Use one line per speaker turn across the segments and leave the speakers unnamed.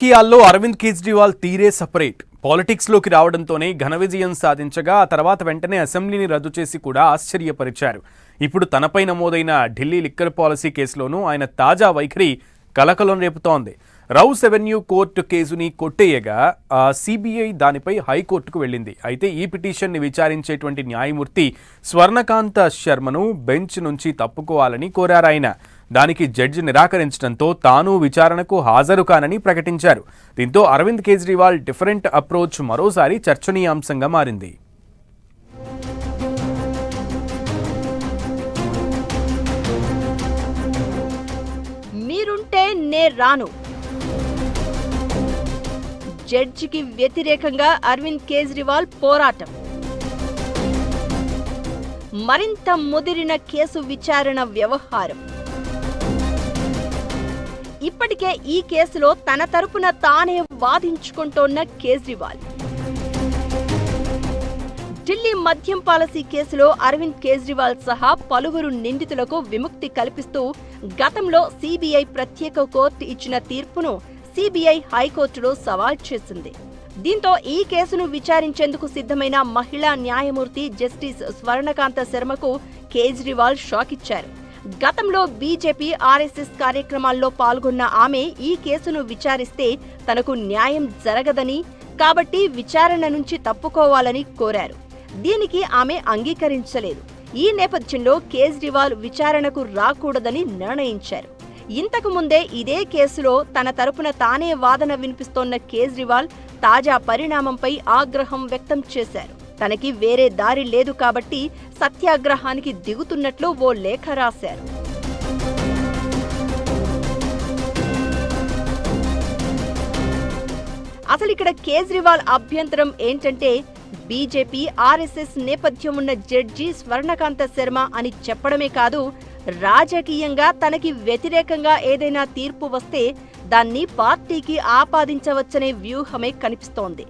రాజకీయాల్లో అరవింద్ కేజ్రీవాల్ తీరే సపరేట్. పాలిటిక్స్లోకి రావడంతోనే ఘన విజయం సాధించగా ఆ తర్వాత వెంటనే అసెంబ్లీని రద్దు చేసి కూడా ఆశ్చర్యపరిచారు. ఇప్పుడు తనపై నమోదైన ఢిల్లీ లిక్కర్ పాలసీ కేసులోనూ ఆయన తాజా వైఖరి కలకలం రేపుతోంది. రౌస్ అవెన్యూ కోర్టు కేసుని కొట్టేయగా సిబిఐ దానిపై హైకోర్టుకు వెళ్ళింది. అయితే ఈ పిటిషన్ని విచారించేటువంటి న్యాయమూర్తి స్వర్ణకాంత శర్మను బెంచ్ నుంచి తప్పుకోవాలని కోరారాయన. దానికి జడ్జి నిరాకరించడంతో తాను విచారణకు హాజరు కానని ప్రకటించారు. దీంతో అరవింద్ కేజ్రీవాల్ డిఫరెంట్ అప్రోచ్ మరోసారి చర్చనీయాంశంగా మారింది.
మీరుంటే నే రాను. జడ్జికి వ్యతిరేకంగా అరవింద్ కేజ్రీవాల్ పోరాటం. మరింత ముదిరిన కేసు విచారణ వ్యవహారం. ఇప్పటికే ఈ కేసులో తన తరపున తానే వాదించుకుంటోన్న కేజ్రీవాల్. ఢిల్లీ మద్యం పాలసీ కేసులో అరవింద్ కేజ్రీవాల్ సహా పలువురు నిందితులకు విముక్తి కల్పిస్తూ గతంలో సిబిఐ ప్రత్యేక కోర్టు ఇచ్చిన తీర్పును సిబిఐ హైకోర్టులో సవాల్ చేసింది. దీంతో ఈ కేసును విచారించేందుకు సిద్ధమైన మహిళా న్యాయమూర్తి జస్టిస్ స్వర్ణకాంత శర్మకు కేజ్రీవాల్ షాక్ ఇచ్చారు. గతంలో బీజేపీ ఆర్ఎస్ఎస్ కార్యక్రమాల్లో పాల్గొన్న ఆమె ఈ కేసును విచారిస్తే తనకు న్యాయం జరగదని, కాబట్టి విచారణ నుంచి తప్పుకోవాలని కోరారు. దీనికి ఆమె అంగీకరించలేదు. ఈ నేపథ్యంలో కేజ్రీవాల్ విచారణకు రాకూడదని నిర్ణయించారు. ఇంతకు ముందే ఇదే కేసులో తన తరపున తానే వాదన వినిపిస్తోన్న కేజ్రీవాల్ తాజా పరిణామంపై ఆగ్రహం వ్యక్తం చేశారు. తనకి వేరే దారి లేదు కాబట్టి సత్యాగ్రహానికి దిగుతున్నట్లు ఓ లేఖ రాశారు. అసలు ఇక్కడ కేజ్రీవాల్ అభ్యంతరం ఏంటంటే బీజేపీ ఆర్ఎస్ఎస్ నేపథ్యం ఉన్న జడ్జి స్వర్ణకాంత శర్మ అని చెప్పడమే కాదు, రాజకీయంగా తనకి వ్యతిరేకంగా ఏదైనా తీర్పు వస్తే దాన్ని పార్టీకి ఆపాదించవచ్చనే వ్యూహమే కనిపిస్తోంది.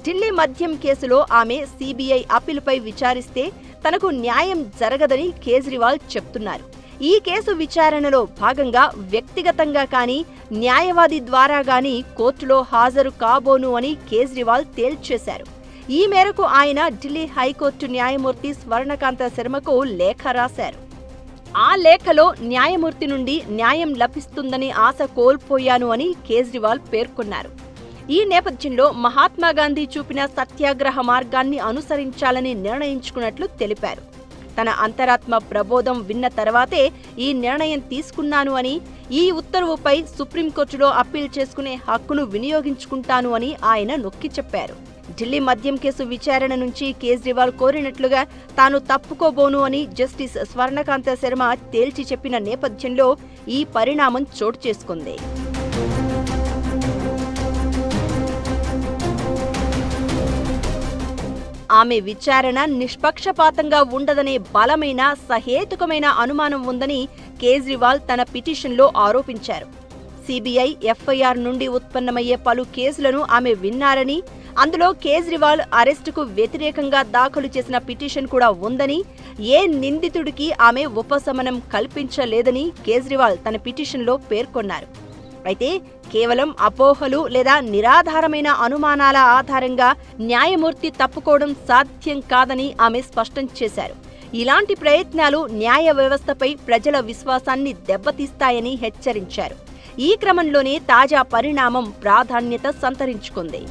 ఢిల్లీ మద్యం కేసులో ఆమె సిబిఐ అప్పీలుపై విచారిస్తే తనకు న్యాయం జరగదని కేజ్రీవాల్ చెప్తున్నారు. ఈ కేసు విచారణలో భాగంగా వ్యక్తిగతంగా కానీ న్యాయవాది ద్వారా గానీ కోర్టులో హాజరు కాబోను అని కేజ్రీవాల్ తేల్చేశారు. ఈ మేరకు ఆయన ఢిల్లీ హైకోర్టు న్యాయమూర్తి స్వర్ణకాంత శర్మకు లేఖ రాశారు. ఆ లేఖలో న్యాయమూర్తి నుండి న్యాయం లభిస్తుందని ఆశ కోల్పోయాను అని కేజ్రీవాల్ పేర్కొన్నారు. ఈ నేపథ్యంలో మహాత్మాగాంధీ చూపిన సత్యాగ్రహ మార్గాన్ని అనుసరించాలని నిర్ణయించుకున్నట్లు తెలిపారు. తన అంతరాత్మ ప్రబోధం విన్న తర్వాతే ఈ నిర్ణయం తీసుకున్నాను అని, ఈ ఉత్తర్వుపై సుప్రీంకోర్టులో అప్పీల్ చేసుకునే హక్కును వినియోగించుకుంటాను అని ఆయన నొక్కి చెప్పారు. ఢిల్లీ మద్యం కేసు విచారణ నుంచి కేజ్రీవాల్ కోరినట్లుగా తాను తప్పుకోబోను అని జస్టిస్ స్వర్ణకాంత శర్మ తేల్చి చెప్పిన నేపథ్యంలో ఈ పరిణామం చోటు చేసుకుంది. ఆమె విచారణ నిష్పక్షపాతంగా ఉండదనే బలమైన సహేతుకమైన అనుమానం ఉందని కేజ్రీవాల్ తన పిటిషన్లో ఆరోపించారు. సిబిఐ ఎఫ్ఐఆర్ నుండి ఉత్పన్నమయ్యే పలు కేసులను ఆమె విన్నారని, అందులో కేజ్రీవాల్ అరెస్టుకు వ్యతిరేకంగా దాఖలు చేసిన పిటిషన్ కూడా ఉందని, ఏ నిందితుడికి ఆమె ఉపశమనం కల్పించలేదని కేజ్రీవాల్ తన పిటిషన్లో పేర్కొన్నారు. అయితే కేవలం అపోహలు లేదా నిరాధారమైన అనుమానాల ఆధారంగా న్యాయమూర్తి తప్పుకోవడం సాధ్యం కాదని ఆమె స్పష్టం చేశారు. ఇలాంటి ప్రయత్నాలు న్యాయ వ్యవస్థపై ప్రజల విశ్వాసాన్ని దెబ్బతీస్తాయని హెచ్చరించారు. ఈ క్రమంలోనే తాజా పరిణామం ప్రాధాన్యత సంతరించుకుంది.